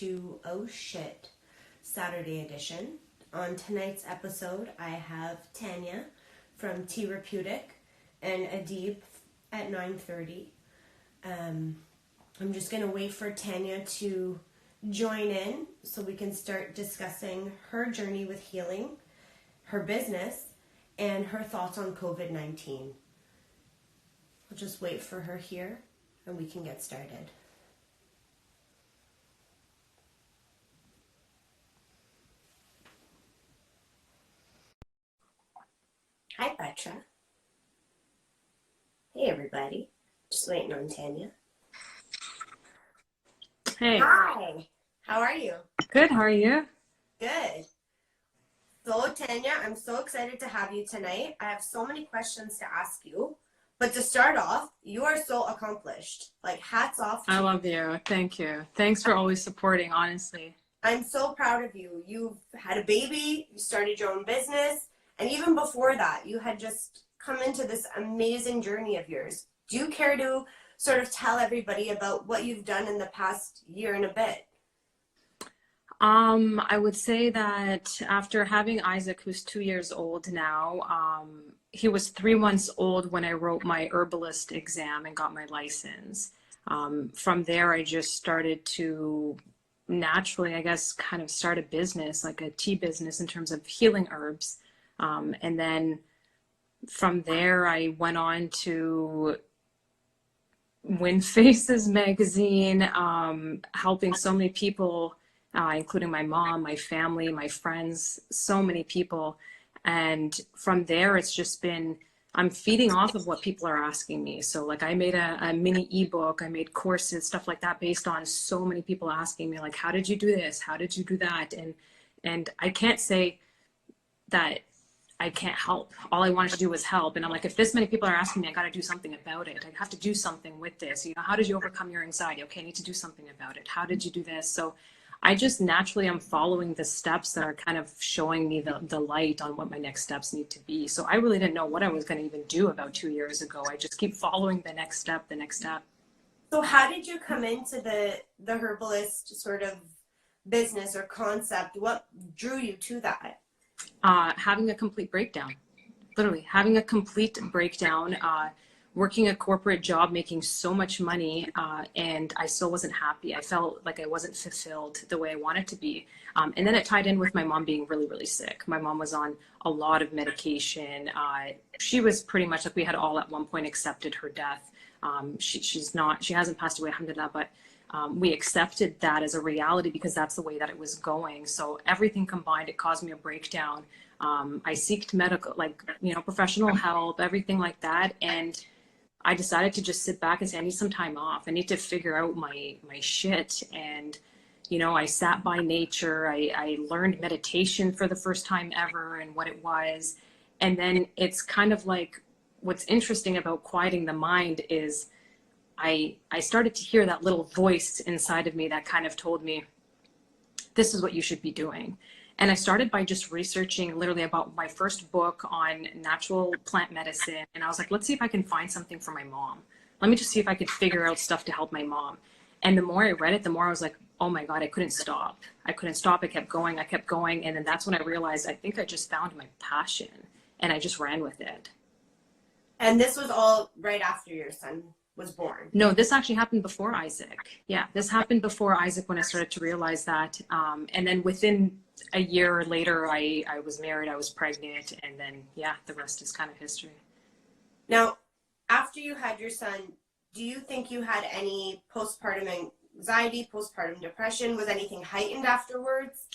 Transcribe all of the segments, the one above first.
to Oh Shit Saturday edition. On tonight's episode, I have Tania from Tearaputic and Adib at 9:30. I'm just going to wait for Tania to join in so we can start discussing her journey with healing, her business, and her thoughts on COVID-19. I'll just wait for her here and we can get started. Hi, Petra. Hey, everybody. Just waiting on Tania. Hey. Hi. How are you? Good. How are you? Good. So, Tania, I'm so excited to have you tonight. I have so many questions to ask you. But to start off, you are so accomplished. Like, hats off to I you. love you. Thank you. Thanks for always supporting, honestly. I'm so proud of you. You've had a baby, you started your own business, and even before that, you had just come into this amazing journey of yours. Do you care to sort of tell everybody about what you've done in the past year and a bit? I would say that after having Isaac, who's 2 years old now, he was 3 months old when I wrote my herbalist exam and got my license. From there, I just started to naturally, I guess, kind of start a business, like a tea business in terms of healing herbs. And then from there, I went on to Win Faces magazine, helping so many people, including my mom, my family, my friends, so many people. And from there, it's just been, I'm feeding off of what people are asking me. So like I made a mini ebook, I made courses, stuff like that based on so many people asking me like, how did you do this? How did you do that? And I can't say that I can't help. All I wanted to do was help. And I'm like, if this many people are asking me, I got to do something about it. I have to do something with this. You know, how did you overcome your anxiety? Okay, I need to do something about it. How did you do this? So I just naturally am following the steps that are kind of showing me the light on what my next steps need to be. So I really didn't know what I was going to even do about 2 years ago. I just keep following the next step, the next step. So how did you come into the herbalist sort of business or concept? What drew you to that? Having a complete breakdown, literally having a complete breakdown, working a corporate job, making so much money, and I still wasn't happy. I felt like I wasn't fulfilled the way I wanted to be. And then it tied in with my mom being really, really sick. My mom was on a lot of medication. She was pretty much like we had all at one point accepted her death. She hasn't passed away, alhamdulillah, but we accepted that as a reality because that's the way that it was going. So everything combined, it caused me a breakdown. I sought medical, professional help, everything like that. And I decided to just sit back and say, I need some time off. I need to figure out my shit. And, I sat by nature. I learned meditation for the first time ever and what it was. And then it's kind of like, what's interesting about quieting the mind is I started to hear that little voice inside of me that kind of told me, this is what you should be doing. And I started by just researching literally about my first book on natural plant medicine. And I was like, let's see if I can find something for my mom. Let me just see if I could figure out stuff to help my mom. And the more I read it, the more I was like, oh my God, I couldn't stop. I couldn't stop. I kept going. And then that's when I realized, I think I just found my passion and I just ran with it. And this was all right after your son was born? No, this actually happened before Isaac. Yeah, this happened before Isaac when I started to realize that. And then within a year later, I was married, I was pregnant, and then, yeah, the rest is kind of history. Now, after you had your son, do you think you had any postpartum anxiety, postpartum depression? Was anything heightened afterwards?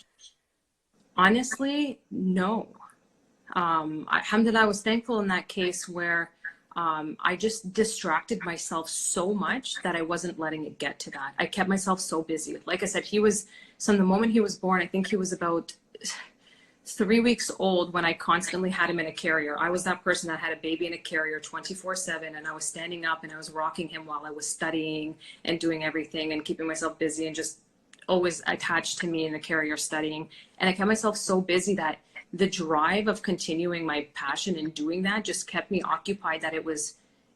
Honestly, no. Alhamdulillah, I was thankful in that case where I just distracted myself so much that I wasn't letting it get to that. I kept myself so busy. Like I said, from the moment he was born, I think he was about 3 weeks old when I constantly had him in a carrier. I was that person that had a baby in a carrier 24/7, and I was standing up and I was rocking him while I was studying and doing everything and keeping myself busy and just always attached to me in the carrier studying. And I kept myself so busy that the drive of continuing my passion and doing that just kept me occupied, that it was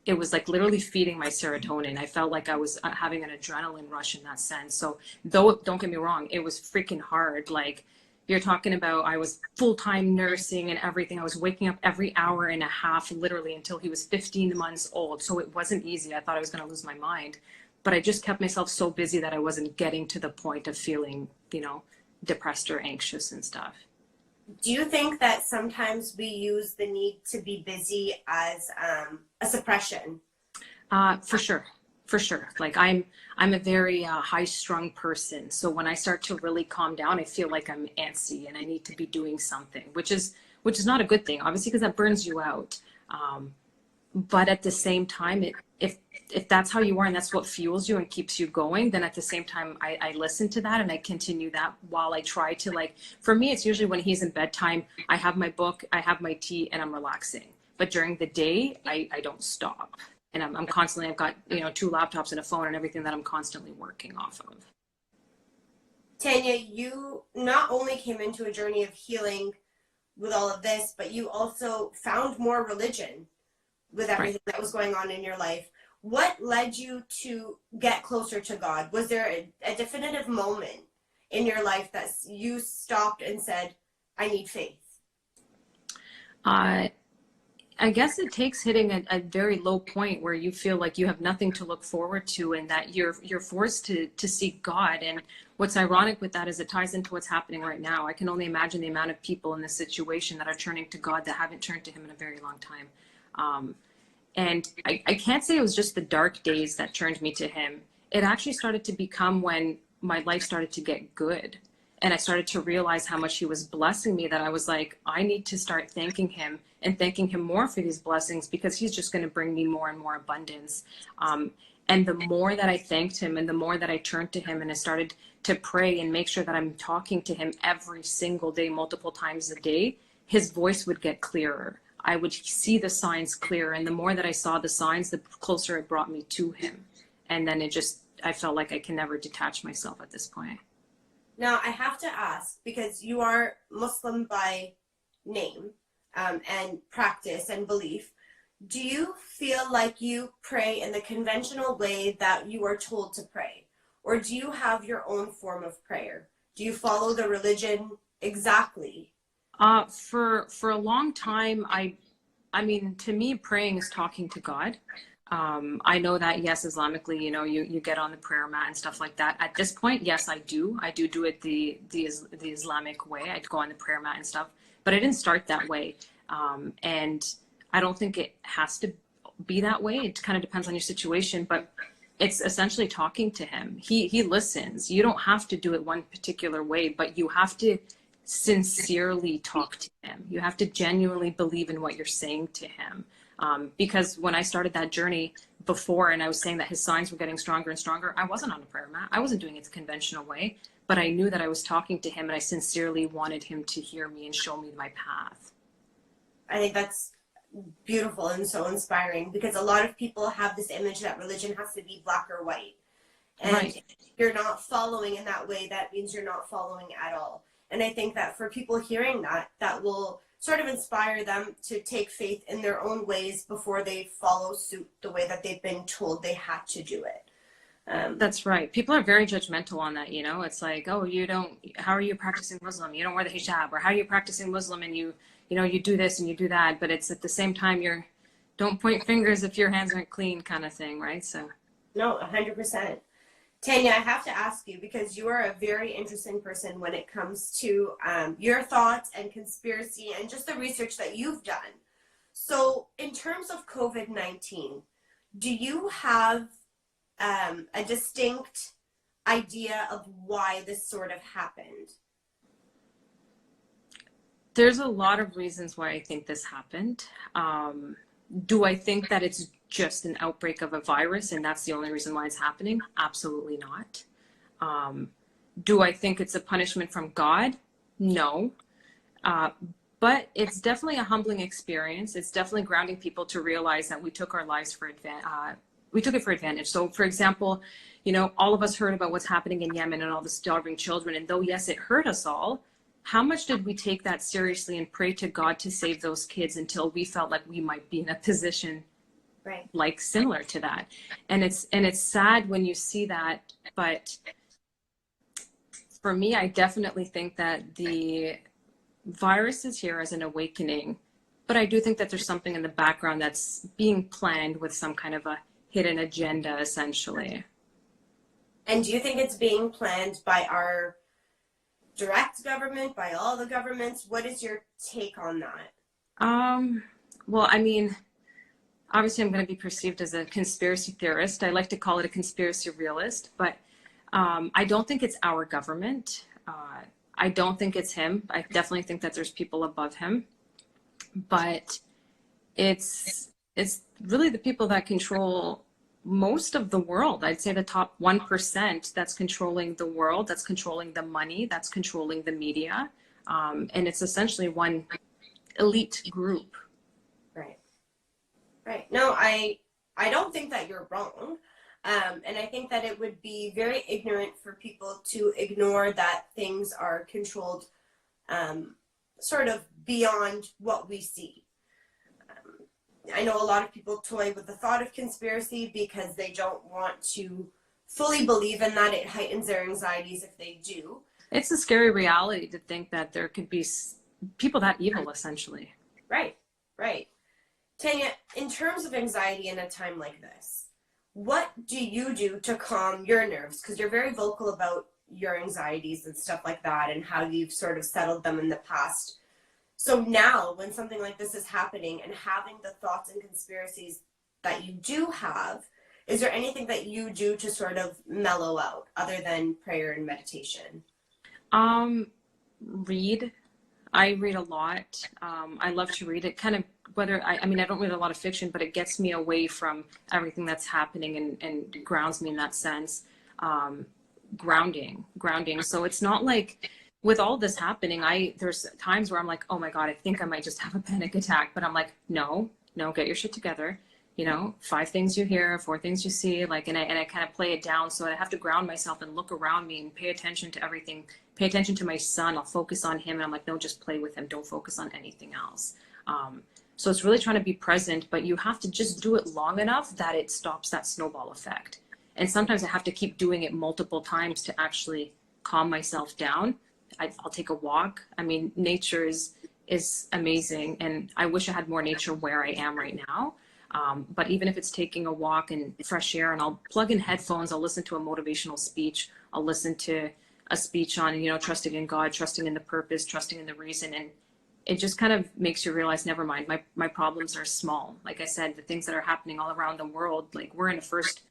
it was like literally feeding my serotonin. I felt like I was having an adrenaline rush in that sense. So though, don't get me wrong, it was freaking hard. Like you're talking about, I was full-time nursing and everything. I was waking up every hour and a half, literally until he was 15 months old. So it wasn't easy. I thought I was going to lose my mind, but I just kept myself so busy that I wasn't getting to the point of feeling, you know, depressed or anxious and stuff. Do you think that sometimes we use the need to be busy as a suppression? For sure. For sure. Like I'm a very high strung person. So when I start to really calm down, I feel like I'm antsy and I need to be doing something, which is not a good thing, obviously, because that burns you out. But at the same time, if that's how you are and that's what fuels you and keeps you going, then at the same time, I listen to that and I continue that while I try to, like, for me, it's usually when he's in bedtime, I have my book, I have my tea, and I'm relaxing. But during the day, I don't stop. And I'm constantly, I've got, you know, 2 laptops and a phone and everything that I'm constantly working off of. Tania, you not only came into a journey of healing with all of this, but you also found more religion with everything that was going on in your life. What led you to get closer to God? Was there a definitive moment in your life that you stopped and said, I need faith? I guess it takes hitting a very low point where you feel like you have nothing to look forward to and that you're forced to seek God. And what's ironic with that is it ties into what's happening right now. I can only imagine the amount of people in this situation that are turning to God that haven't turned to him in a very long time. And I can't say it was just the dark days that turned me to him. It actually started to become when my life started to get good. And I started to realize how much he was blessing me, that I was like, I need to start thanking him and thanking him more for these blessings, because he's just going to bring me more and more abundance. And the more that I thanked him and the more that I turned to him and I started to pray and make sure that I'm talking to him every single day, multiple times a day, his voice would get clearer. I would see the signs clearer. And the more that I saw the signs, the closer it brought me to him. And then I felt like I can never detach myself at this point. Now, I have to ask, because you are Muslim by name and practice and belief, do you feel like you pray in the conventional way that you are told to pray? Or do you have your own form of prayer? Do you follow the religion exactly? For a long time, I mean, to me, praying is talking to God. I know that, yes, Islamically, you know, you get on the prayer mat and stuff like that. At this point, yes, I do it the Islamic way. I'd go on the prayer mat and stuff, but I didn't start that way. And I don't think it has to be that way. It kind of depends on your situation, but it's essentially talking to him. He listens. You don't have to do it one particular way, but you have to sincerely talk to him. You have to genuinely believe in what you're saying to him. Because when I started that journey before and I was saying that his signs were getting stronger and stronger, I wasn't on a prayer mat. I wasn't doing it the conventional way, but I knew that I was talking to him and I sincerely wanted him to hear me and show me my path. I think that's beautiful and so inspiring, because a lot of people have this image that religion has to be black or white. And if you're not following in that way, that means you're not following at all. And I think that for people hearing that, that will sort of inspire them to take faith in their own ways before they follow suit the way that they've been told they had to do it. That's right. People are very judgmental on that, you know. It's like, oh, how are you practicing Muslim? You don't wear the hijab. Or how are you practicing Muslim and you do this and you do that. But it's at the same time, don't point fingers if your hands aren't clean kind of thing, right? So. No, 100%. Tania, I have to ask you, because you are a very interesting person when it comes to your thoughts and conspiracy and just the research that you've done. So in terms of COVID-19, do you have a distinct idea of why this sort of happened? There's a lot of reasons why I think this happened. Do I think that it's just an outbreak of a virus and that's the only reason why it's happening? Absolutely not. Do I think it's a punishment from God? No. But it's definitely a humbling experience. It's definitely grounding people to realize that we took our lives we took it for advantage. So for example, you know, all of us heard about what's happening in Yemen and all the starving children. And though, yes, it hurt us all, how much did we take that seriously and pray to God to save those kids until we felt like we might be in a position like similar to that. And it's sad when you see that, but for me, I definitely think that the virus is here as an awakening, but I do think that there's something in the background that's being planned with some kind of a hidden agenda, essentially. And do you think it's being planned by our direct government, by all the governments? What is your take on that? Well, I mean, obviously I'm going to be perceived as a conspiracy theorist. I like to call it a conspiracy realist, but I don't think it's our government. I don't think it's him. I definitely think that there's people above him, but it's really the people that control most of the world. I'd say the top 1% that's controlling the world, that's controlling the money, that's controlling the media. And it's essentially one elite group. Right. Right. No, I don't think that you're wrong. And I think that it would be very ignorant for people to ignore that things are controlled sort of beyond what we see. I know a lot of people toy with the thought of conspiracy because they don't want to fully believe in that. It heightens their anxieties if they do. It's a scary reality to think that there could be people that evil, essentially. Right, right. Tania, in terms of anxiety in a time like this, what do you do to calm your nerves? Because you're very vocal about your anxieties and stuff like that and how you've sort of settled them in the past. So now, when something like this is happening and having the thoughts and conspiracies that you do have, is there anything that you do to sort of mellow out other than prayer and meditation? Read. I read a lot. I love to read it. Kind of I mean, I don't read a lot of fiction, but it gets me away from everything that's happening and grounds me in that sense. Grounding. So it's not like, with all this happening, there's times where I'm like, oh my God, I think I might just have a panic attack. But I'm like, no, get your shit together. 5 things you hear, 4 things you see, and I kind of play it down. So I have to ground myself and look around me and pay attention to everything, pay attention to my son. I'll focus on him. And I'm like, no, just play with him. Don't focus on anything else. So it's really trying to be present, but you have to just do it long enough that it stops that snowball effect. And sometimes I have to keep doing it multiple times to actually calm myself down. I'll take a walk. I mean, nature is amazing, and I wish I had more nature where I am right now. But even if it's taking a walk and fresh air, and I'll plug in headphones, I'll listen to a motivational speech. I'll listen to a speech on, trusting in God, trusting in the purpose, trusting in the reason. And it just kind of makes you realize, never mind, my problems are small. Like I said, the things that are happening all around the world, like we're in the first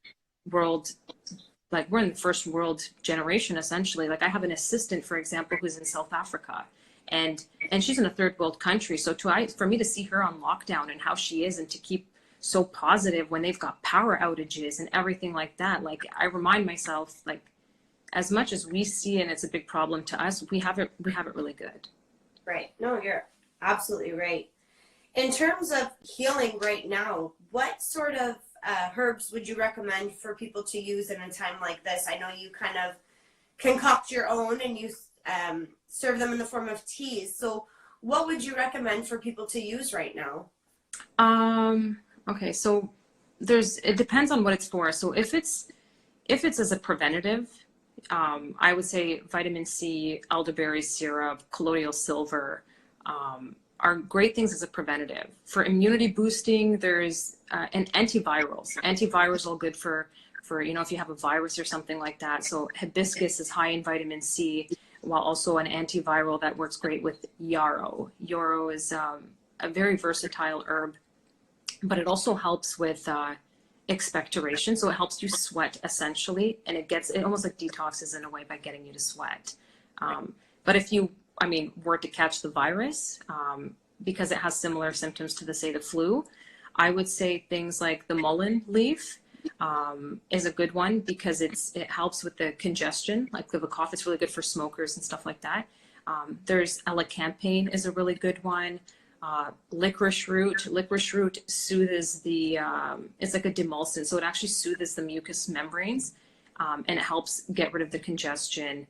world generation, essentially. Like I have an assistant, for example, who's in South Africa, and she's in a third world country. So for me to see her on lockdown and how she is, and to keep so positive when they've got power outages and everything like that, like I remind myself, like, as much as we see and it's a big problem to us, we have it really good. Right. No, you're absolutely right. In terms of healing right now, what sort of herbs would you recommend for people to use in a time like this? I know you kind of concoct your own and you serve them in the form of teas. So what would you recommend for people to use right now? Okay, so it depends on what it's for. So if it's as a preventative, I would say vitamin C, elderberry syrup, colloidal silver, are great things as a preventative. For immunity boosting, there's and antivirals. Antivirals are good for if you have a virus or something like that. So hibiscus is high in vitamin C, while also an antiviral that works great with yarrow. Yarrow is a very versatile herb, but it also helps with expectoration. So it helps you sweat, essentially, and it almost like detoxes in a way by getting you to sweat. But if you were to catch the virus, because it has similar symptoms to the flu, I would say things like the mullein leaf is a good one, because it helps with the congestion, like the cough. It's really good for smokers and stuff like that. There's elecampane is a really good one. Licorice root soothes it's like a demulcent, so it actually soothes the mucous membranes, and it helps get rid of the congestion.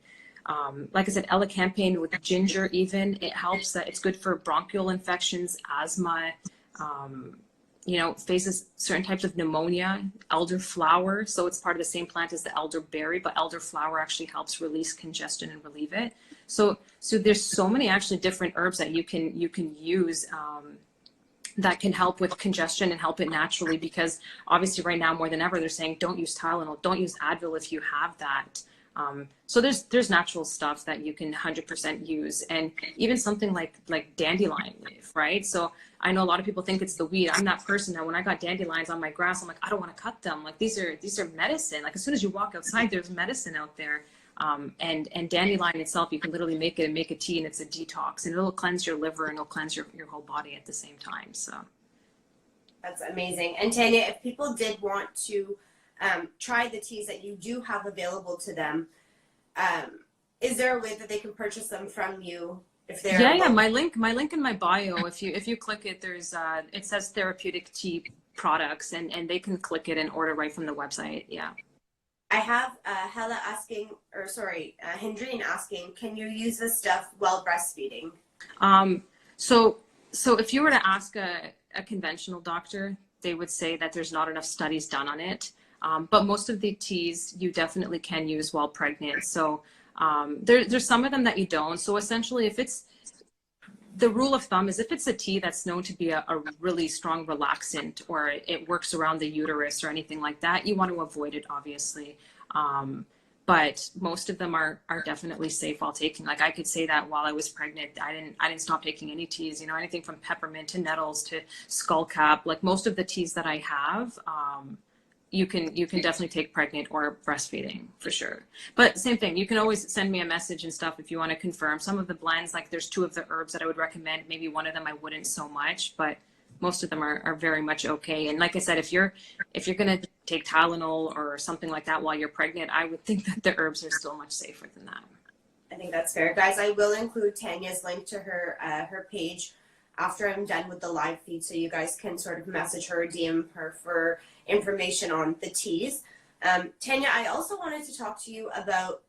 Like I said, elecampane with ginger, even, it helps. That it's good for bronchial infections, asthma, faces certain types of pneumonia. Elderflower, so it's part of the same plant as the elderberry, but elderflower actually helps release congestion and relieve it. So there's so many actually different herbs that you can use that can help with congestion and help it naturally, because obviously right now more than ever they're saying don't use Tylenol, don't use Advil if you have that. So there's natural stuff that you can 100% use, and even something like dandelion leaf, right? So I know a lot of people think it's the weed. I'm that person that when I got dandelions on my grass, I'm like, I don't want to cut them. Like these are medicine. Like as soon as you walk outside, there's medicine out there. And dandelion itself, you can literally make it and make a tea, and it's a detox, and it'll cleanse your liver and it'll cleanse your whole body at the same time. So that's amazing. And Tania, if people did want to try the teas that you do have available to them, is there a way that they can purchase them from you? If they're my link in my bio, if you click it, there's it says therapeutic tea products, and they can click it and order right from the website. Yeah. I have Hindrine asking, can you use this stuff while breastfeeding? So if you were to ask a conventional doctor, they would say that there's not enough studies done on it. But most of the teas you definitely can use while pregnant. So there's some of them that you don't. So essentially, the rule of thumb is if it's a tea that's known to be a really strong relaxant, or it works around the uterus or anything like that, you want to avoid it, obviously. But most of them are definitely safe while taking. Like I could say that while I was pregnant, I didn't stop taking any teas, anything from peppermint to nettles to skullcap. Like most of the teas that I have, you can definitely take pregnant or breastfeeding for sure. But same thing, you can always send me a message and stuff if you want to confirm. Some of the blends, like there's 2 of the herbs that I would recommend. Maybe one of them I wouldn't so much, but most of them are very much okay. And like I said, if you're going to take Tylenol or something like that while you're pregnant, I would think that the herbs are still much safer than that. I think that's fair. Guys, I will include Tania's link to her page after I'm done with the live feed, so you guys can sort of message her or DM her for information on the teas. Tania, I also wanted to talk to you about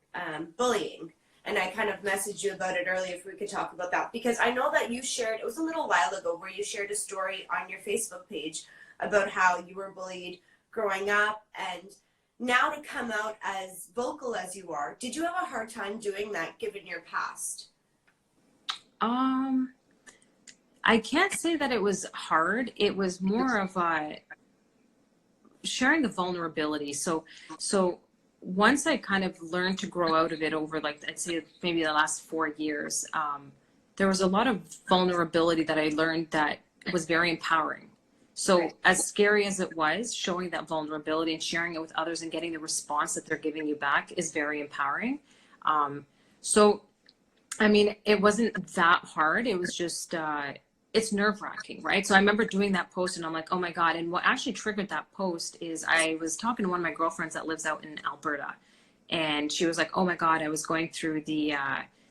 bullying, and I kind of messaged you about it earlier, if we could talk about that, because I know that you shared, it was a little while ago, where you shared a story on your Facebook page about how you were bullied growing up, and now to come out as vocal as you are, did you have a hard time doing that given your past? I can't say that it was hard. It was more of sharing the vulnerability. So once I kind of learned to grow out of it over, like, I'd say maybe the last 4 years, there was a lot of vulnerability that I learned that was very empowering. So as scary as it was, showing that vulnerability and sharing it with others and getting the response that they're giving you back is very empowering. So, I mean, it wasn't that hard. It was just, it's nerve-wracking, right? So I remember doing that post and I'm like, oh my God. And what actually triggered that post is I was talking to one of my girlfriends that lives out in Alberta, and she was like, oh my God, I was going through the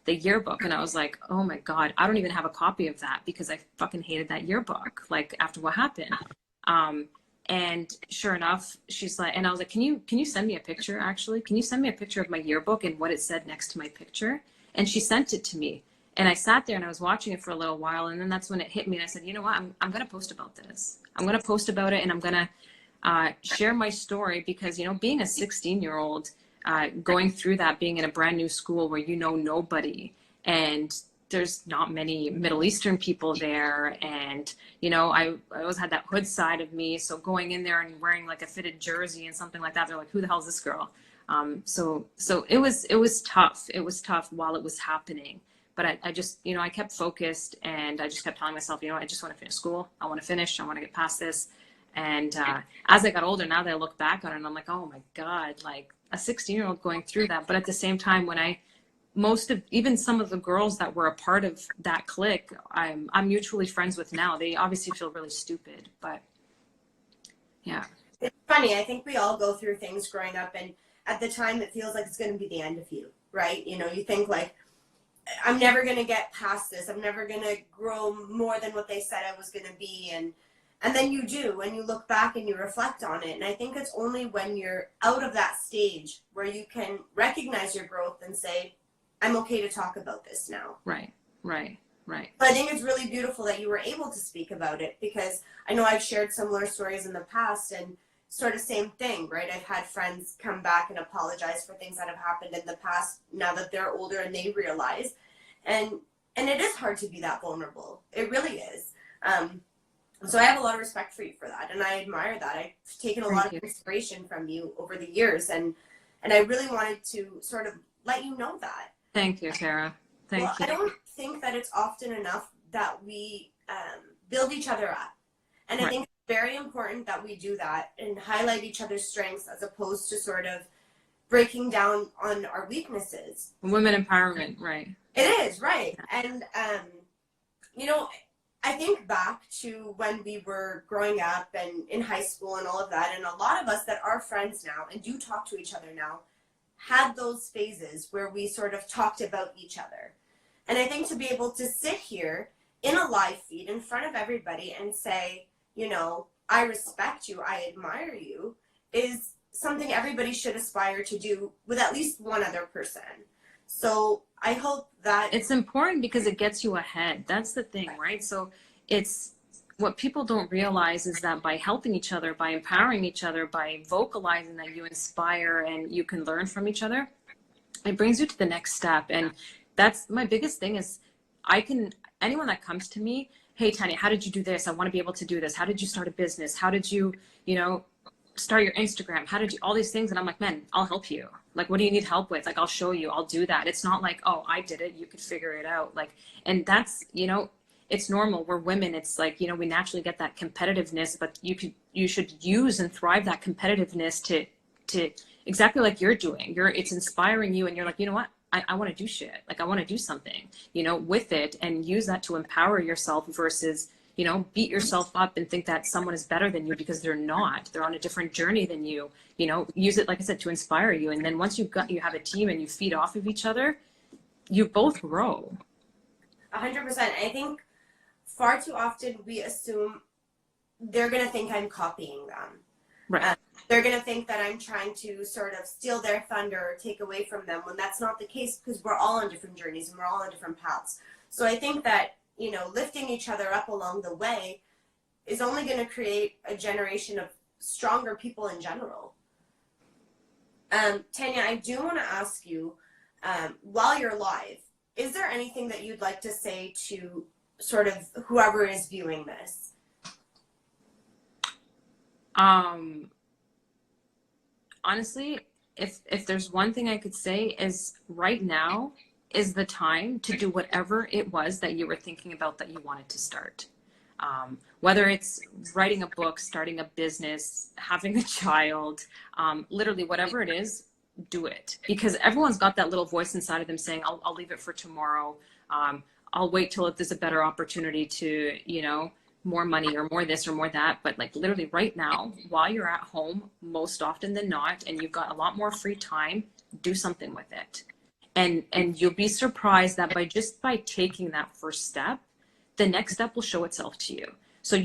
yearbook, and I was like, oh my God, I don't even have a copy of that because I fucking hated that yearbook, like, after what happened. And sure enough, she's like, and I was like, can you send me a picture, actually? Can you send me a picture of my yearbook and what it said next to my picture? And she sent it to me. And I sat there and I was watching it for a little while, and then that's when it hit me, and I said, you know what, I'm going to post about this. I'm going to post about it, and I'm going to share my story, because, being a 16-year-old, going through that, being in a brand new school where you know nobody, and there's not many Middle Eastern people there, and I always had that hood side of me, so going in there and wearing like a fitted jersey and something like that, they're like, who the hell is this girl? So it was tough. It was tough while it was happening, but I just, I kept focused, and I just kept telling myself, I just want to finish school. I want to get past this. And as I got older, now that I look back on it, I'm like, oh my God, like a 16-year-old going through that. But at the same time, when even some of the girls that were a part of that clique, I'm mutually friends with now. They obviously feel really stupid, but yeah. It's funny. I think we all go through things growing up, and at the time it feels like it's going to be the end of you, right? You think like, I'm never going to get past this. I'm never going to grow more than what they said I was going to be. And then you do, and you look back and you reflect on it. And I think it's only when you're out of that stage where you can recognize your growth and say, I'm okay to talk about this now. Right. Right. But I think it's really beautiful that you were able to speak about it, because I know I've shared similar stories in the past, and sort of same thing, right? I've had friends come back and apologize for things that have happened in the past now that they're older and they realize. And it is hard to be that vulnerable. It really is. So I have a lot of respect for you for that, and I admire that. I've taken a lot of inspiration from you over the years, and I really wanted to sort of let you know that. Thank you, Tara. Thank you. I don't think that it's often enough that we build each other up. And I think it's very important that we do that and highlight each other's strengths, as opposed to sort of breaking down on our weaknesses. Women empowerment, right. It is, right. And, you know, I think back to when we were growing up and in high school and all of that, and a lot of us that are friends now and do talk to each other now had those phases where we sort of talked about each other. And I think to be able to sit here in a live feed in front of everybody and say, you know, I respect you, I admire you, is something everybody should aspire to do with at least one other person. So I hope that... It's important because it gets you ahead. That's the thing, right? So it's... What people don't realize is that by helping each other, by empowering each other, by vocalizing that you inspire and you can learn from each other, it brings you to the next step. And that's my biggest thing is anyone that comes to me, hey, Tania, how did you do this? I want to be able to do this. How did you start a business? How did you, start your Instagram? How did you, all these things? And I'm like, man, I'll help you. Like, what do you need help with? Like, I'll show you, I'll do that. It's not like, oh, I did it, you could figure it out. Like, and that's, it's normal. We're women. It's like, we naturally get that competitiveness, but you should use and thrive that competitiveness to exactly like you're doing. It's inspiring you, and you're like, you know what? I want to do shit. Like, I want to do something, with it, and use that to empower yourself versus, beat yourself up and think that someone is better than you, because they're not. They're on a different journey than you. Use it, like I said, to inspire you. And then once you have a team and you feed off of each other, you both grow. 100%. I think far too often we assume they're going to think I'm copying them. Right. They're going to think that I'm trying to sort of steal their thunder or take away from them, when that's not the case, because we're all on different journeys and we're all on different paths. So I think that, lifting each other up along the way is only going to create a generation of stronger people in general. Tania, I do want to ask you, while you're live, is there anything that you'd like to say to sort of whoever is viewing this? Honestly, if there's one thing I could say, is right now is the time to do whatever it was that you were thinking about that you wanted to start. Whether it's writing a book, starting a business, having a child, literally whatever it is, do it. Because everyone's got that little voice inside of them saying, I'll leave it for tomorrow. I'll wait till if there's a better opportunity to, more money or more this or more that. But like literally right now, while you're at home, most often than not, and you've got a lot more free time, do something with it. And you'll be surprised that by taking that first step, the next step will show itself to you. So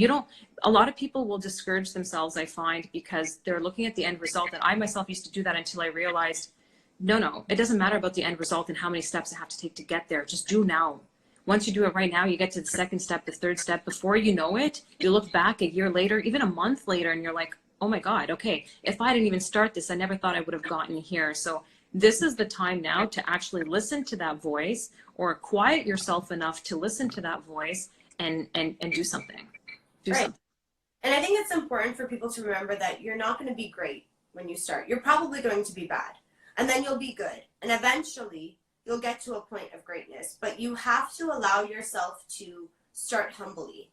a lot of people will discourage themselves, I find, because they're looking at the end result. And I myself used to do that until I realized, no, it doesn't matter about the end result and how many steps I have to take to get there. Just do now. Once you do it right now, you get to the second step, the third step. Before you know it, you look back a year later, even a month later, and you're like, oh my God, okay, if I didn't even start this, I never thought I would have gotten here. So this is the time now to actually listen to that voice, or quiet yourself enough to listen to that voice and do something. Right. And I think it's important for people to remember that you're not going to be great when you start. You're probably going to be bad, and then you'll be good. And eventually you'll get to a point of greatness, but you have to allow yourself to start humbly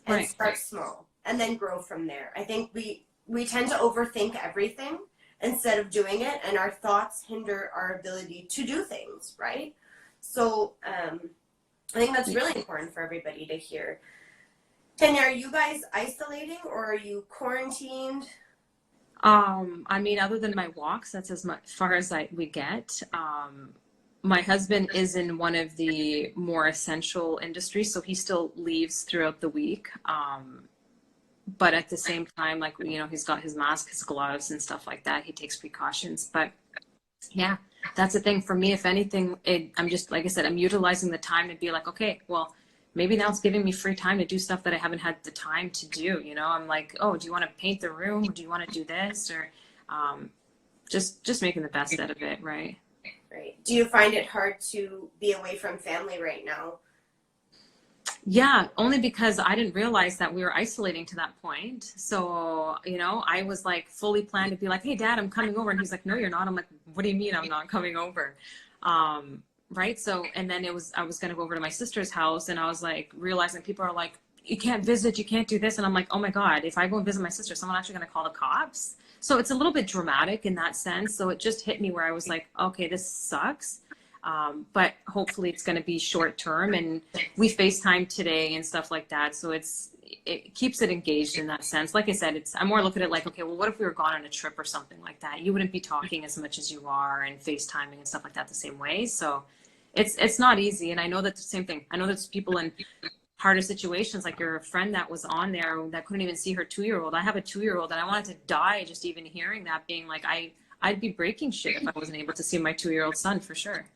and start small and then grow from there. I think we tend to overthink everything instead of doing it, and our thoughts hinder our ability to do things, right? So I think that's really important for everybody to hear. Tania, are you guys isolating or are you quarantined? I mean, other than my walks, that's as far as we get. My husband is in one of the more essential industries, so he still leaves throughout the week. But at the same time, like, he's got his mask, his gloves and stuff like that. He takes precautions. But yeah, that's the thing for me. If anything, I'm just, like I said, I'm utilizing the time to be like, okay, well, maybe now it's giving me free time to do stuff that I haven't had the time to do. You know, I'm like, oh, do you want to paint the room? Or do you want to do this? Or just making the best out of it, right? Right. Do you find it hard to be away from family right now? Yeah, only because I didn't realize that we were isolating to that point. So, you know, I was like fully planned to be like, hey, Dad, I'm coming over. And he's like, no, you're not. I'm like, what do you mean I'm not coming over? Right. So, and then I was going to go over to my sister's house, and I was like realizing people are like, you can't visit, you can't do this. And I'm like, oh my God, if I go and visit my sister, someone actually going to call the cops. So it's a little bit dramatic in that sense. So it just hit me where I was like, okay, this sucks. But hopefully it's going to be short term, and we FaceTime today and stuff like that. So it keeps it engaged in that sense. Like I said, I'm more looking at it like, okay, well, what if we were gone on a trip or something like that? You wouldn't be talking as much as you are and FaceTiming and stuff like that the same way. So it's not easy. And I know that the same thing. I know there's people in harder situations, like your friend that was on there that couldn't even see her 2-year-old. I have a 2-year-old, and I wanted to die just even hearing that, being like, I'd be breaking shit if I wasn't able to see my 2-year-old son, for sure.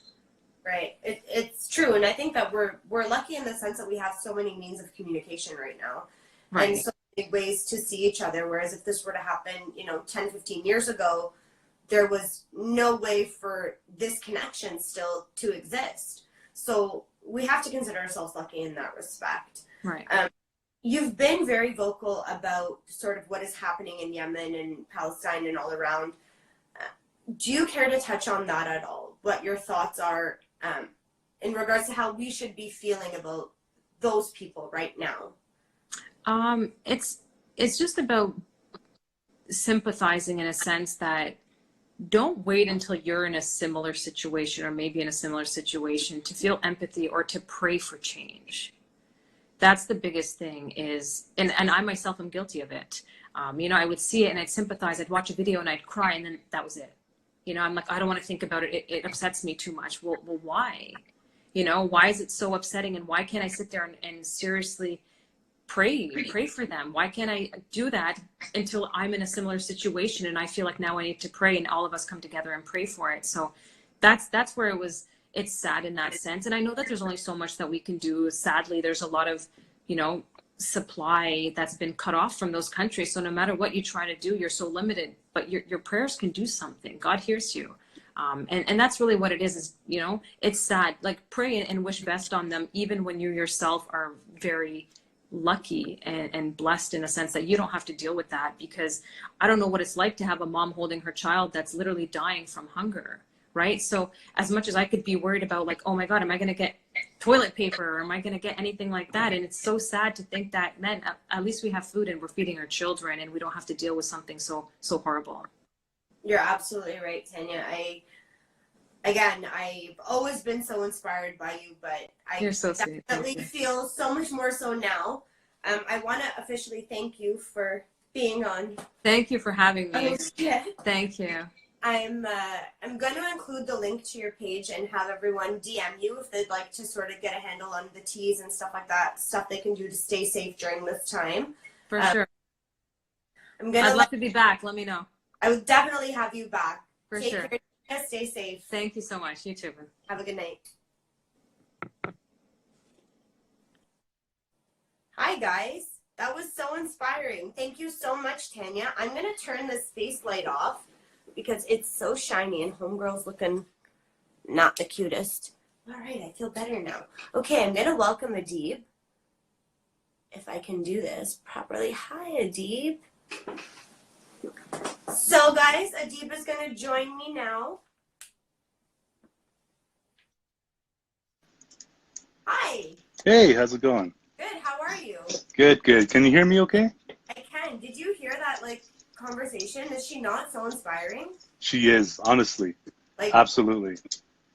Right. It's true. And I think that we're lucky in the sense that we have so many means of communication right now. Right. And so many ways to see each other. Whereas if this were to happen, 10, 15 years ago, there was no way for this connection still to exist. So we have to consider ourselves lucky in that respect. Right. You've been very vocal about sort of what is happening in Yemen and Palestine and all around. Do you care to touch on that at all? What your thoughts are in regards to how we should be feeling about those people right now? It's just about sympathizing in a sense that don't wait until you're in a similar situation, or maybe in a similar situation, to feel empathy or to pray for change. That's the biggest thing is, and I myself am guilty of it. I would see it and I'd sympathize. I'd watch a video and I'd cry, and then that was it. I'm like, I don't want to think about it. It upsets me too much. Well, why? Why is it so upsetting? And why can't I sit there and seriously pray for them? Why can't I do that until I'm in a similar situation and I feel like now I need to pray, and all of us come together and pray for it? So that's where it's sad in that sense. And I know that there's only so much that we can do. Sadly, there's a lot of, supply that's been cut off from those countries. So no matter what you try to do, you're so limited, but your prayers can do something. God hears you. And that's really what it is, it's sad. Like, pray and wish best on them, even when you yourself are very lucky and blessed in a sense that you don't have to deal with that. Because I don't know what it's like to have a mom holding her child that's literally dying from hunger, right? So as much as I could be worried about, like, oh my God, am I going to get toilet paper, or am I going to get anything like that? And it's so sad to think that, man, at least we have food and we're feeding our children, and we don't have to deal with something so horrible. You're absolutely right, Tanya. I've always been so inspired by you, but You're so definitely feel so much more so now. I want to officially thank you for being on. Thank you for having me. Yeah. Thank you. I'm going to include the link to your page and have everyone DM you if they'd like to sort of get a handle on the teas and stuff like that, stuff they can do to stay safe during this time. For sure. I'd love to be back. Let me know. I would definitely have you back. Take sure. Care. Stay safe. Thank you so much. You too. Have a good night. Hi, guys. That was so inspiring. Thank you so much, Tanya. I'm going to turn this face light off because it's so shiny and homegirl's looking not the cutest. All right, I feel better now. Okay, I'm going to welcome Adib. If I can do this properly. Hi, Adib. So, guys, Adib is going to join me now. Hi. Hey, how's it going? Good, how are you? Good. Can you hear me okay? I can. Did you hear that, conversation? Is she not so inspiring? She is, honestly. Absolutely.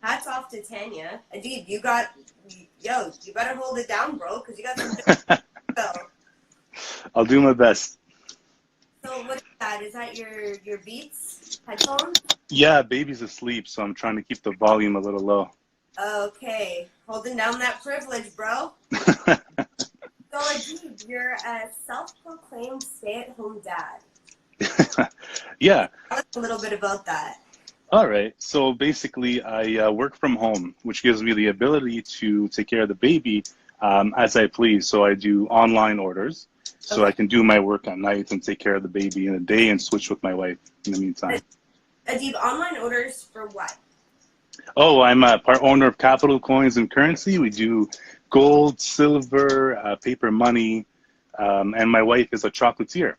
Hats off to Tanya. Adib, you better hold it down, bro, because you got some I'll do my best. So what is that? Is that your Beats headphones? Yeah, baby's asleep, so I'm trying to keep the volume a little low. Okay. Holding down that privilege, bro. So, Adib, you're a self-proclaimed stay-at-home dad. Yeah. Tell us a little bit about that. All right. So basically, I work from home, which gives me the ability to take care of the baby as I please. So I do online orders. So I Okay. can do my work at night and take care of the baby in the day and switch with my wife in the meantime. Adib, online orders for what? Oh, I'm a part owner of Capital Coins and Currency. We do gold, silver, paper money, and my wife is a chocolatier.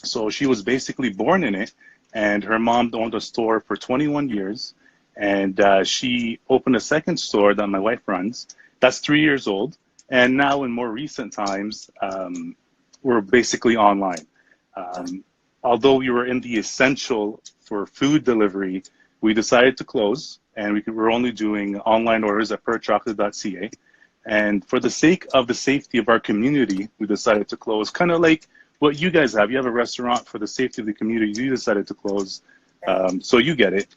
So she was basically born in it, and her mom owned a store for 21 years, and she opened a second store that my wife runs. That's 3 years old, and now in more recent times, we're basically online. Although we were in the essential for food delivery, we decided to close, and we're only doing online orders at perchocolate.ca. And for the sake of the safety of our community, we decided to close, kind of like what you guys have. You have a restaurant for the safety of the community. You decided to close, so you get it.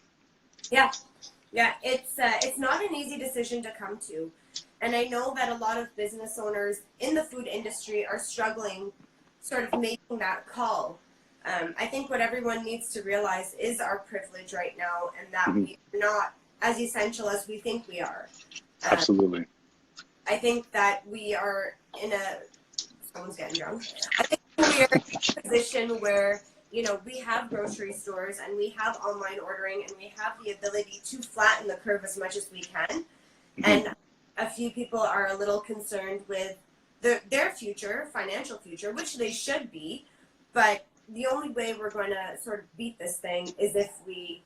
Yeah, yeah. It's not an easy decision to come to, and I know that a lot of business owners in the food industry are struggling, sort of making that call. I think what everyone needs to realize is our privilege right now, and that we are not as essential as we think we are. Absolutely. I think that we are in a, someone's getting drunk. I think we are in a position where, you know, we have grocery stores and we have online ordering and we have the ability to flatten the curve as much as we can. And a few people are a little concerned with their future, financial future, which they should be. But the only way we're going to sort of beat this thing is if we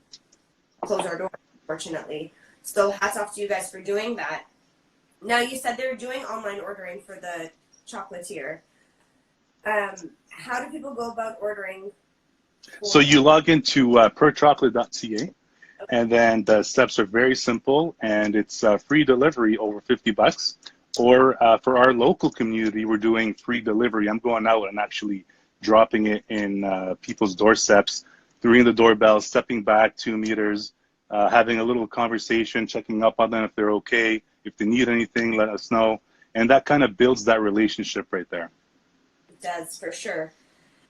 close our doors, unfortunately. So hats off to you guys for doing that. Now, you said they're doing online ordering for the chocolatier. How do people go about ordering? So you log into perchocolate.ca, and then the steps are very simple, and it's free delivery over $50. Or for our local community, we're doing free delivery. I'm going out and actually dropping it in people's doorsteps, ringing the doorbell, stepping back 2 meters, having a little conversation, checking up on them if they're okay. If they need anything, let us know. And that kind of builds that relationship right there. It does, for sure.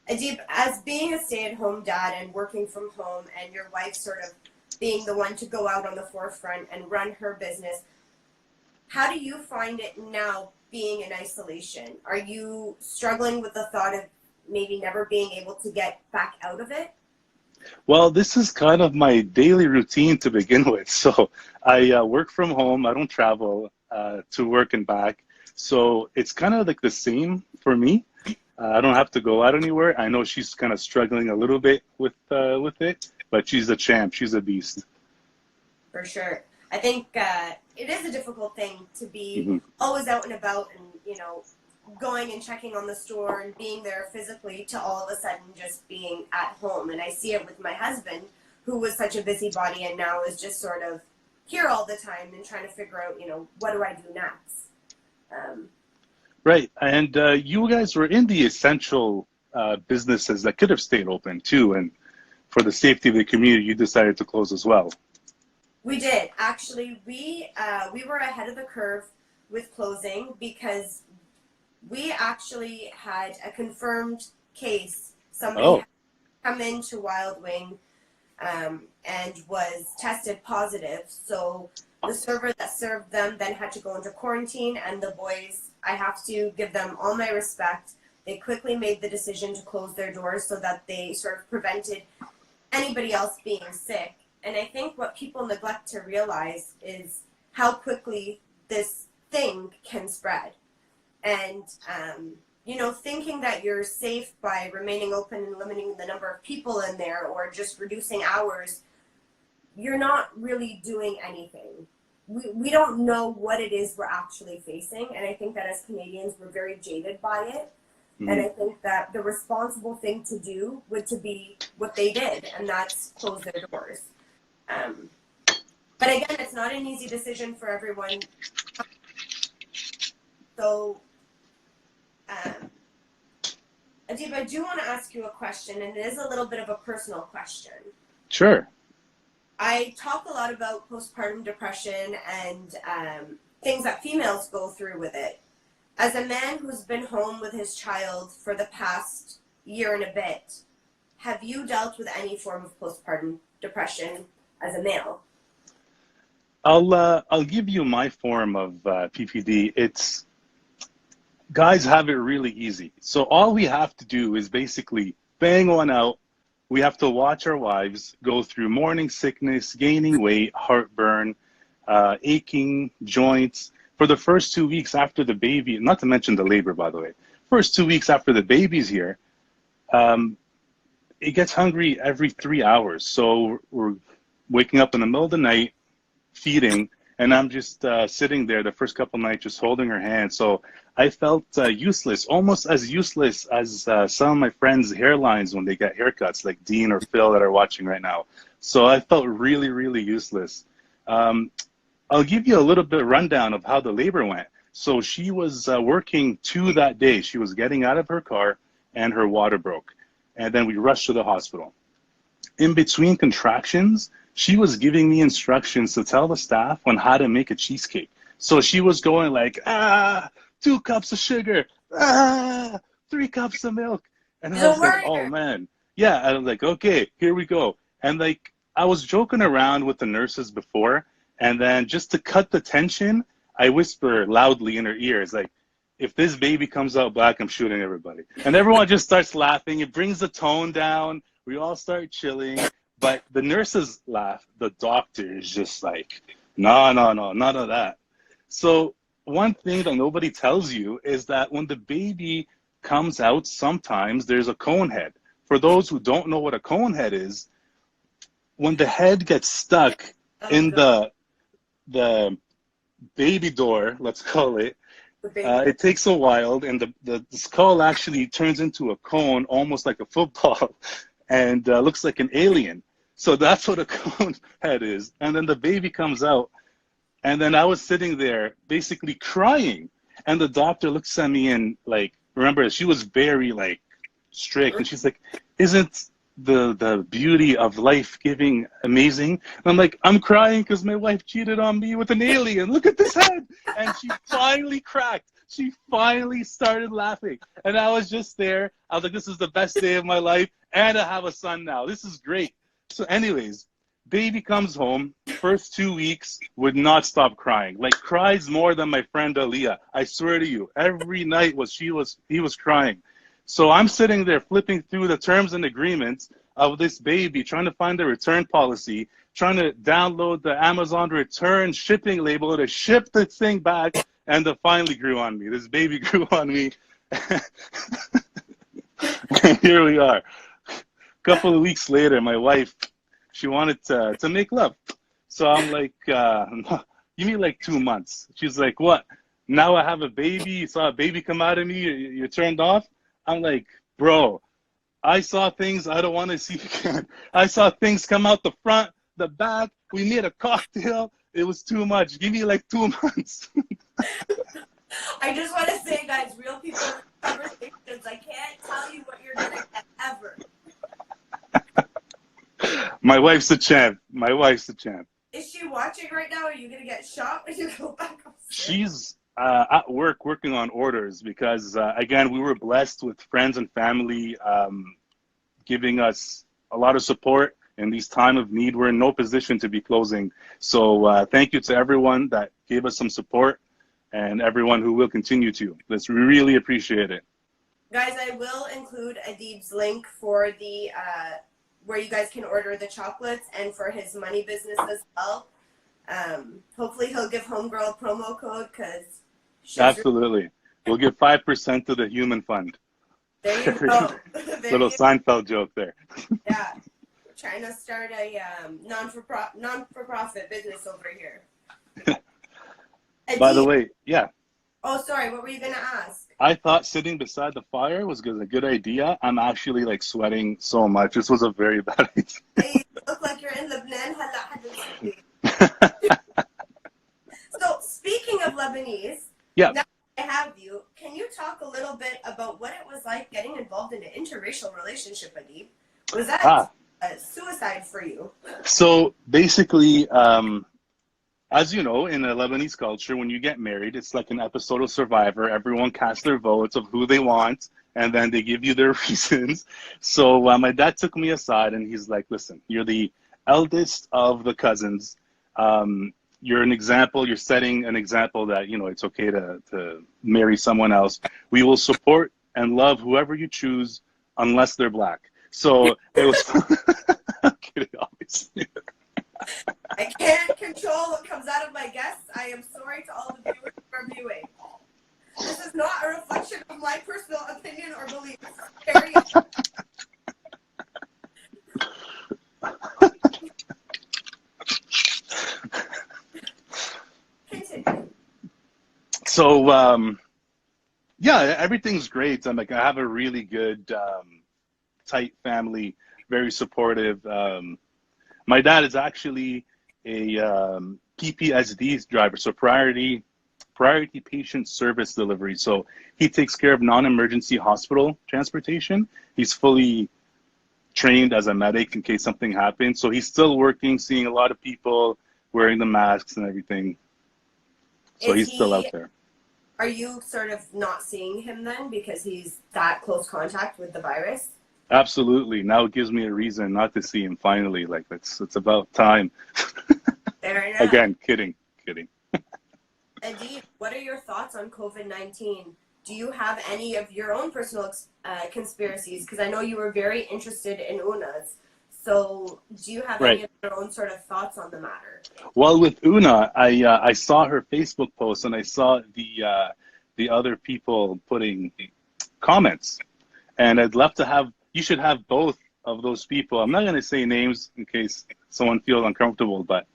Adib, as being a stay-at-home dad and working from home and your wife sort of being the one to go out on the forefront and run her business, how do you find it now being in isolation? Are you struggling with the thought of maybe never being able to get back out of it? Well, this is kind of my daily routine to begin with. So I work from home. I don't travel to work and back. So it's kind of like the same for me. I don't have to go out anywhere. I know she's kind of struggling a little bit with it, but she's a champ. She's a beast. For sure. I think it is a difficult thing to be always out and about and, you know, going and checking on the store and being there physically to all of a sudden just being at home. And I see it with my husband, who was such a busybody and now is just sort of here all the time and trying to figure out, you know, what do I do next? Right. And you guys were in the essential businesses that could have stayed open too. And for the safety of the community, you decided to close as well. We did. Actually, we were ahead of the curve with closing because we actually had a confirmed case. Somebody had come into Wild Wing and was tested positive. So the server that served them then had to go into quarantine, and the boys, I have to give them all my respect. They quickly made the decision to close their doors so that they sort of prevented anybody else being sick. And I think what people neglect to realize is how quickly this thing can spread. And, you know, thinking that you're safe by remaining open and limiting the number of people in there or just reducing hours, you're not really doing anything. We don't know what it is we're actually facing. And I think that as Canadians, we're very jaded by it. And I think that the responsible thing to do would to be what they did, and that's close their doors. But again, it's not an easy decision for everyone. So, Adib, I do want to ask you a question, and it is a little bit of a personal question. Sure. I talk a lot about postpartum depression and things that females go through with it. As a man who's been home with his child for the past year and a bit, have you dealt with any form of postpartum depression as a male? I'll give you my form of PPD. guys have it really easy. So all we have to do is basically bang one out. We have to watch our wives go through morning sickness, gaining weight, heartburn, aching joints. For the first 2 weeks after the baby, not to mention the labor, by the way, first 2 weeks after the baby's here, it gets hungry every 3 hours. So we're waking up in the middle of the night, feeding, and I'm just sitting there the first couple nights just holding her hand. So I felt useless, almost as useless as some of my friends' hairlines when they get haircuts, like Dean or Phil that are watching right now. So I felt really, really useless. I'll give you a little bit of rundown of how the labor went. So she was working 2 that day. She was getting out of her car and her water broke. And then we rushed to the hospital. In between contractions, she was giving me instructions to tell the staff on how to make a cheesecake. So she was going like, 2 cups of sugar, 3 cups of milk. And I was like, oh man. Yeah, I was like, okay, here we go. And like, I was joking around with the nurses before, and then just to cut the tension, I whisper loudly in her ears, like, if this baby comes out black, I'm shooting everybody. And everyone just starts laughing. It brings the tone down. We all start chilling. But the nurses laugh. The doctor is just like, no, none of that. So one thing that nobody tells you is that when the baby comes out, sometimes there's a cone head. For those who don't know what a cone head is, when the head gets stuck in the baby door, let's call it, it takes a while, and the skull actually turns into a cone, almost like a football, and looks like an alien. So that's what a cone head is. And then the baby comes out, and then I was sitting there basically crying, and the doctor looks at me and like, remember, she was very like strict, and she's like, isn't the beauty of life giving amazing? And I'm like, I'm crying because my wife cheated on me with an alien. Look at this head. And she finally cracked. She finally started laughing. And I was just there. I was like, this is the best day of my life. And I have a son now. This is great. So anyways, baby comes home. First 2 weeks, would not stop crying. Like, cries more than my friend Aaliyah. I swear to you, every night he was crying. So I'm sitting there flipping through the terms and agreements of this baby, trying to find the return policy, trying to download the Amazon return shipping label to ship the thing back, and it finally grew on me. This baby grew on me. And here we are. A couple of weeks later, my wife, she wanted to make love. So I'm like, you mean like 2 months? She's like, what? Now I have a baby? You saw a baby come out of me? You're turned off? I'm like, bro, I saw things I don't want to see again. I saw things come out the front, the back. We made a cocktail. It was too much. Give me like 2 months. I just want to say, guys, real people conversations. I can't tell you what you're going to get ever. My wife's a champ. My wife's a champ. Is she watching right now? Are you going to get shot when you go back upstairs? She's at work working on orders because, again, we were blessed with friends and family giving us a lot of support in these time of need. We're in no position to be closing. So thank you to everyone that gave us some support and everyone who will continue to. Let's really appreciate it. Guys, I will include Adib's link for the where you guys can order the chocolates and for his money business as well. Hopefully he'll give Homegirl a promo code because absolutely. We'll give 5% to the human fund. There you go. Little Seinfeld joke there. Yeah. We're trying to start a non-for-profit business over here. By the way, yeah. Oh, sorry. What were you going to ask? I thought sitting beside the fire was a good idea. I'm actually like sweating so much. This was a very bad idea. Hey, you look like you're in Lebanon. So speaking of Lebanese, yeah. Now I have you. Can you talk a little bit about what it was like getting involved in an interracial relationship, Adib? Was that a suicide for you? So basically, as you know, in the Lebanese culture, when you get married, it's like an episode of Survivor. Everyone casts their votes of who they want, and then they give you their reasons. So my dad took me aside, and he's like, listen, you're the eldest of the cousins. you're an example. You're setting an example that, you know, it's okay to marry someone else. We will support and love whoever you choose, unless they're black. So it was. I'm kidding, obviously. I can't control what comes out of my guests. I am sorry to all the viewers who are viewing. This is not a reflection of my personal opinion or beliefs. Carry on. Continue. So, yeah, everything's great. I'm like, I have a really good, tight family, very supportive. My dad is actually a PPSD driver, so priority patient service delivery. So he takes care of non-emergency hospital transportation. He's fully trained as a medic in case something happens. So he's still working, seeing a lot of people, wearing the masks and everything. So he's still out there. Are you sort of not seeing him then because he's that close contact with the virus? Absolutely. Now it gives me a reason not to see him finally. Like, it's about time. Fair enough. Again, kidding. Adib, what are your thoughts on COVID-19? Do you have any of your own personal conspiracies? Because I know you were very interested in Una's. So do you have any of your own sort of thoughts on the matter? Well, with Una, I saw her Facebook post and I saw the other people putting comments. And I'd love to have, you should have both of those people. I'm not going to say names in case someone feels uncomfortable, but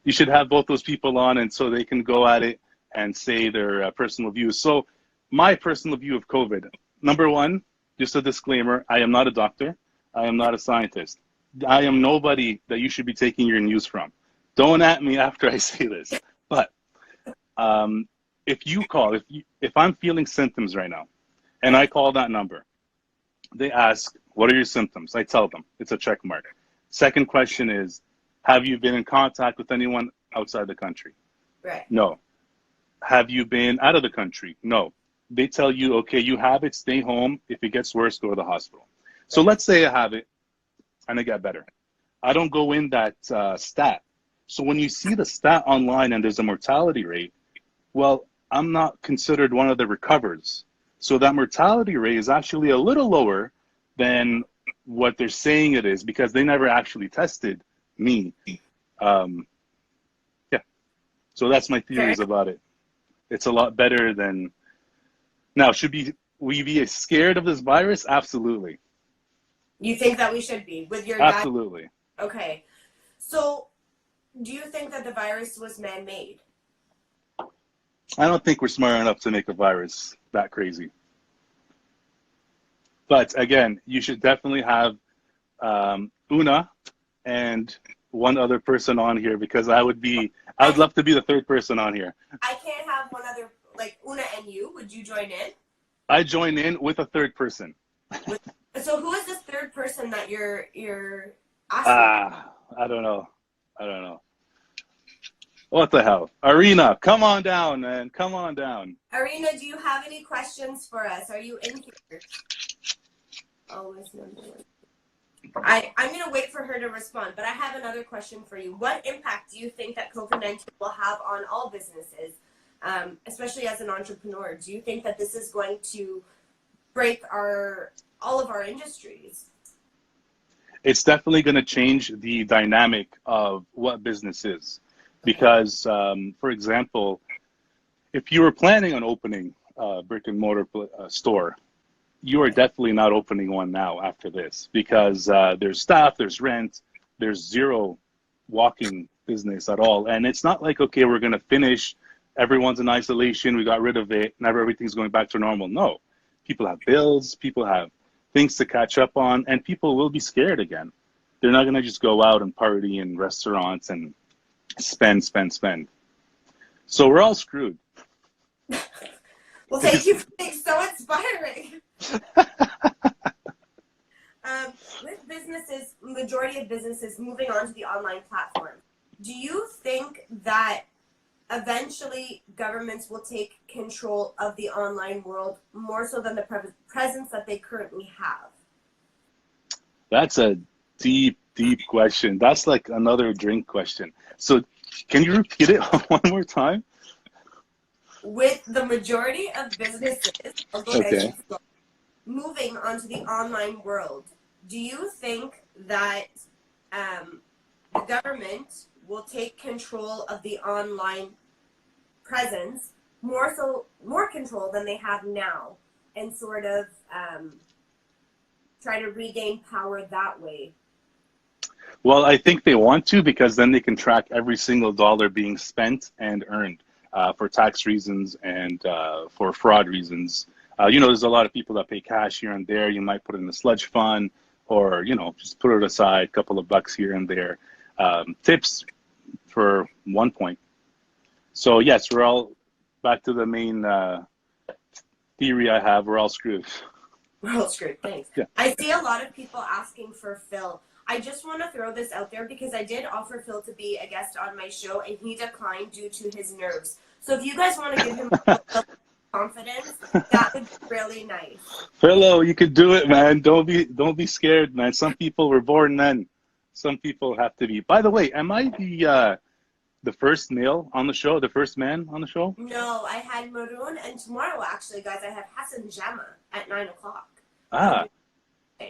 you should have both those people on, and so they can go at it and say their personal views. So my personal view of COVID, number one, just a disclaimer, I am not a doctor. I am not a scientist. I am nobody that you should be taking your news from. Don't at me after I say this. But if you call, if I'm feeling symptoms right now, and I call that number, they ask, what are your symptoms? I tell them, it's a check mark. Second question is, have you been in contact with anyone outside the country? Right. No. Have you been out of the country? No. They tell you, okay, you have it, stay home. If it gets worse, go to the hospital. So let's say I have it and I get better. I don't go in that stat. So when you see the stat online and there's a mortality rate, well, I'm not considered one of the recoverers. So that mortality rate is actually a little lower than what they're saying it is because they never actually tested me. Yeah. So that's my theories about it. It's a lot better than... Now, we be scared of this virus? Absolutely. You think that we should be with your Absolutely. Okay. So do you think that the virus was man-made? I don't think we're smart enough to make a virus that crazy. But again, you should definitely have Una and one other person on here because I would love to be the third person on here. I can't have one other, like Una and you. Would you join in? I join in with a third person. So who is this third person that you're asking? I don't know. What the hell? Arena, come on down, man. Come on down. Arena, do you have any questions for us? Are you in here? Always number one. I'm going to wait for her to respond, but I have another question for you. What impact do you think that COVID-19 will have on all businesses, especially as an entrepreneur? Do you think that this is going to break all of our industries? It's definitely going to change the dynamic of what business is. Because, for example, if you were planning on opening a brick and mortar store, you are definitely not opening one now after this because there's staff, there's rent, there's zero walking business at all. And it's not like, okay, we're going to finish, everyone's in isolation, we got rid of it, now everything's going back to normal. No, people have bills, people have things to catch up on, and people will be scared again. They're not going to just go out and party in restaurants and spend. So we're all screwed. Well, thank you for being so inspiring. With businesses, majority of businesses moving on to the online platform, do you think that eventually governments will take control of the online world more so than the presence that they currently have? That's a deep question. That's like another drink question. So Can you repeat it one more time? With the majority of businesses, Okay. moving onto the online world, do you think that the government will take control of the online presence, more control than they have now, and sort of try to regain power that way? Well, I think they want to because then they can track every single dollar being spent and earned for tax reasons and for fraud reasons. There's a lot of people that pay cash here and there. You might put it in a sludge fund or, just put it aside, a couple of bucks here and there. Tips for 1 point. So, yes, we're all back to the main theory I have. We're all screwed. We're all screwed. Thanks. Yeah. I see a lot of people asking for Phil. I just want to throw this out there because I did offer Phil to be a guest on my show and he declined due to his nerves. So if you guys want to give him a little confidence, that would be really nice. Philo, you could do it, man. Don't be scared, man. Some people were born men. Some people have to be. By the way, am I the first male on the show, the first man on the show? No, I had Maroon, and tomorrow actually, guys, I have Hassan Jama at 9 o'clock.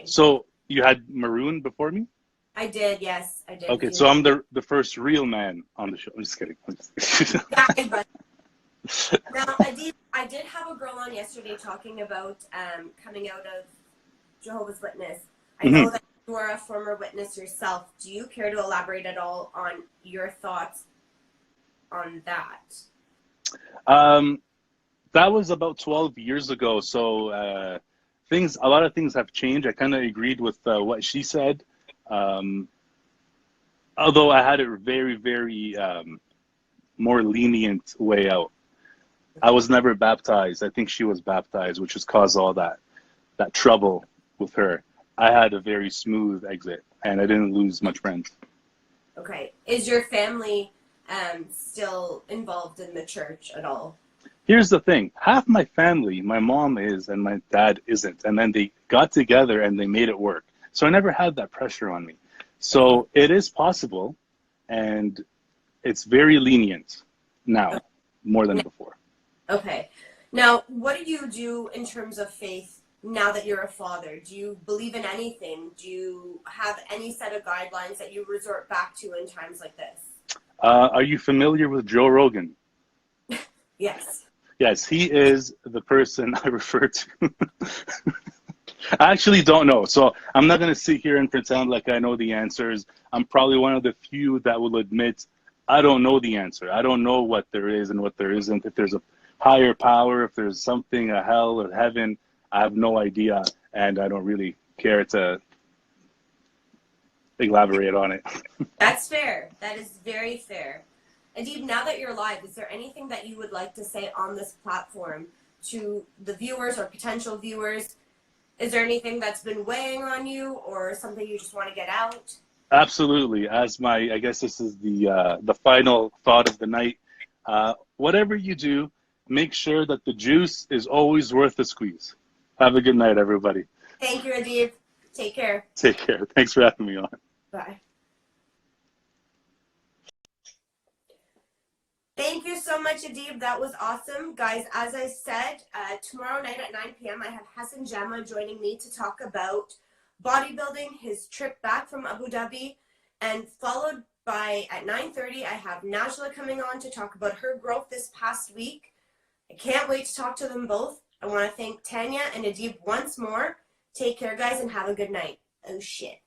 So you had Maroon before me? I did, yes, I did. Okay, so I'm the first real man on the show. I'm just kidding. Now, Adib, I did have a girl on yesterday talking about coming out of Jehovah's Witness. I know that you are a former witness yourself. Do you care to elaborate at all on your thoughts on that? That was about 12 years ago. So a lot of things have changed. I kind of agreed with what she said. Although I had a very, very more lenient way out. I was never baptized. I think she was baptized, which has caused all that trouble with her. I had a very smooth exit, and I didn't lose much friends. Okay. Is your family still involved in the church at all? Here's the thing. Half my family, my mom is, and my dad isn't. And then they got together and they made it work. So I never had that pressure on me. So it is possible, and it's very lenient now, more than before. Okay. Now, what do you do in terms of faith now that you're a father? Do you believe in anything? Do you have any set of guidelines that you resort back to in times like this? Are you familiar with Joe Rogan? Yes. Yes, he is the person I refer to. I actually don't know. So I'm not going to sit here and pretend like I know the answers. I'm probably one of the few that will admit I don't know the answer. I don't know what there is and what there isn't. If there's a higher power, if there's something, a hell or heaven, I have no idea. And I don't really care to elaborate on it. That's fair. That is very fair. Adib, now that you're live, is there anything that you would like to say on this platform to the viewers or potential viewers? Is there anything that's been weighing on you or something you just want to get out? Absolutely. I guess this is the final thought of the night. Whatever you do, make sure that the juice is always worth the squeeze. Have a good night, everybody. Thank you, Adib. Take care. Take care. Thanks for having me on. Bye. Thank you so much, Adib. That was awesome. Guys, as I said, tomorrow night at 9 p.m., I have Hassan Jama joining me to talk about bodybuilding, his trip back from Abu Dhabi, and followed by, at 9:30, I have Najla coming on to talk about her growth this past week. I can't wait to talk to them both. I want to thank Tania and Adib once more. Take care, guys, and have a good night. Oh, shit.